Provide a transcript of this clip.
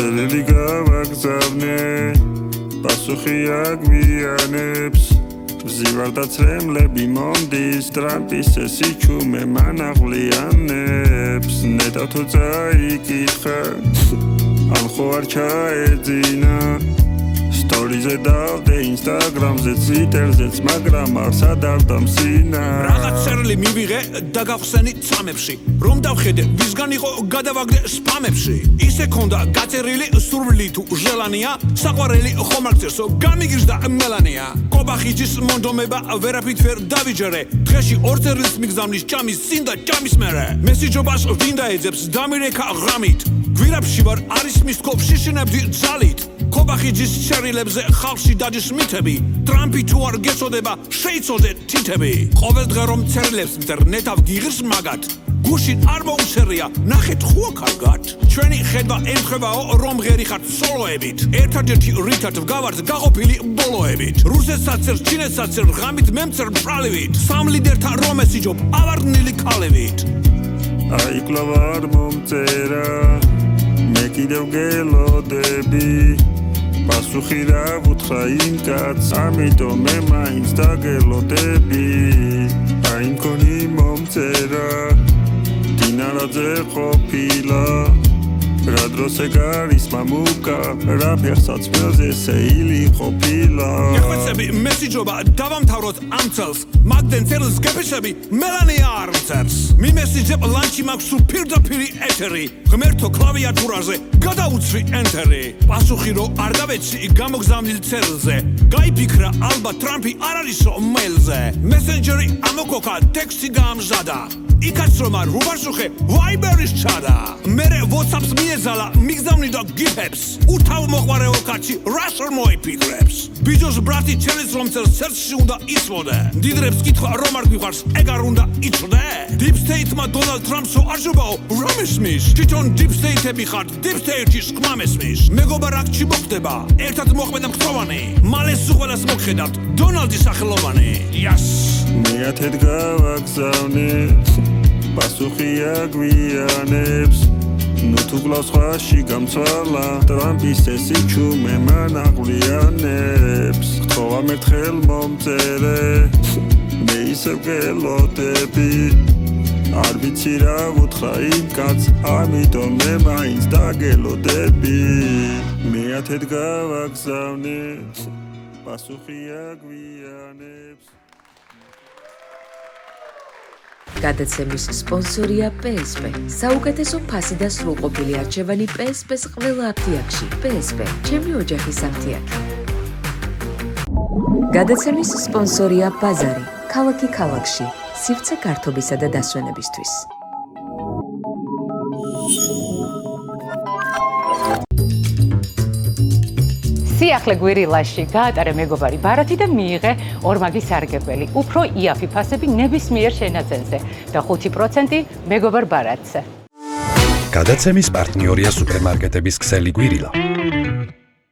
წერილი გავაგზავნე პასუხი აგვიანებს ვზივარ და ცრემლები მომდის ტრამპის წესიჩუმე მანაღლიანებს ნეტავ თუ წაიკითხა ან ხო არ ჩაეძინა სტორიზე დავდე ინსტაგრამზე ციტერზეც მაგრამ არც არ დამსინა რაღაც წერილი მივიღე და გავხსენი წამებში რომ დავხედე ვისგან იყო გადავაგდე სპამებში ისე ქონდა გაწერილი სურვილი თუ ჟელანია საყვარელი ხომ არ წერსო გამიგირს და მელანია კობახიჯის მონდომება ვერაფრით ვერ დავიჯერე დღეში ორ წერილს მიგზავნის ჭამის წინ და ჭამის მერე მესიჯობას ვინ დაეძებს დამირეკა ღამით გვირაბში ვარ არის მისკო შიშინებდი ძალით კობახიჯის წერილებზე ხალხში დადის მითები ტრამპი თუ არ გეწოდება შეიცოდე თითები ყოველ დღე რომ წერილებს ინტერნეტავ გიღირს მაგათ გუშინ არ მოუცერია ნახეთ ხუა კარგად ჩვენი ხედვა ემთხვევაო რომ ღერი ხართ სოლოებით ერთადერთი რითად ვგავართ გაყოფილი ბოლოებით რუსეთსაც წერს ჩინეთსაც წერს ღამით მემწერ ბრალივით სამ ლიდერთან რომ ესიჯობ ავარდნილი ქალებით აი კვლავ არ მომწერა მე კიდევ გელოდები პასუხი რა ვუთხრა იმ კაცს ამიტომ მე მაინც დაგელოდები აი მქონი მომწერა დინარაძე ყოფილა რა დროს ეგარის მამუკა რა ფეხსაც მელზე სეილი ყოფილა ეხვეცები მესიჯობა დავამთავროთ ამ წელს მაგდენ წერილს გეფიშები მელანია არ წერს მიმესიჯებ ლანჩი მაქვს სულ პირდაპირი ეთერი ღმერთო კლავიატურაზე გადაუცრი ენტერი პასუხი რო არ დავეცი გამოგზავნილ წერილზე გაიფიქრა ალბათ ტრამპი არ არისო მეილზე მესენჯერი ამოკოკა ტექსტი გაამზადა იქაც რომ არ ვუბარსუხე ვაიბერის ჩადა მერე ვოცაპს მიეზალა მიგზავნი და გიფებს უთავ მოყვარეო კაცი რას არ მოიფიქრებს ბიჯოს ბრატი წერილს რომ წერს ცერცში უნდა ისმოდე მდიდრებს კითხვა რომ არ გვიხარს ეგ არ უნდა იცოდე დიპ სტეიტმა დონალდ ტრამპსო არჯობაო რომ ისმის თვითონ დიპ სტეიტები ხართ დიპ სტეიტის ხმა მესმის მეგობარ აქ მოხდება ერთად მოხვედა მქროვანი მალე სულ მოგხედავთ დონალდის სახელოვანი იას მეათედ გავაგზავნე პასუხი აგვიანებს ნუ თუ გლავს ხვაში გამცვალა ტრამპის წესიჩუმე მანაღლიანებს ხტოვამ ერთხელ მომწერე მე ისევ გელოდები არ ვიცი რა ვუთხრა იმ კაცს ამიტომ მე მაინც დაგელოდები მეათედ გავაგზავნე პასუხი აგვიანებს გადაცემის სპონსორია PSP. საუკეთესო ფასი და სრულყოფილი არჩევანი PSP-ს ყველა აფთიაქში. PSP, ჩემი ოჯახის აფთიაქი. გადაცემის სპონსორია ბაზარი, ქალაქი ქალაქში, სივრცე გართობისა და დასვენებისთვის. სიახლე გვირილაში გაატარე მეგობარი ბარათი და მიიღე ორმაგი სარგებელი. უფრო იაფი ფასები ნებისმიერ შენაძენზე და 5% მეგობარ ბარათზე. გადაცემის პარტნიორია სუპერმარკეტების ქსელი გვირილა.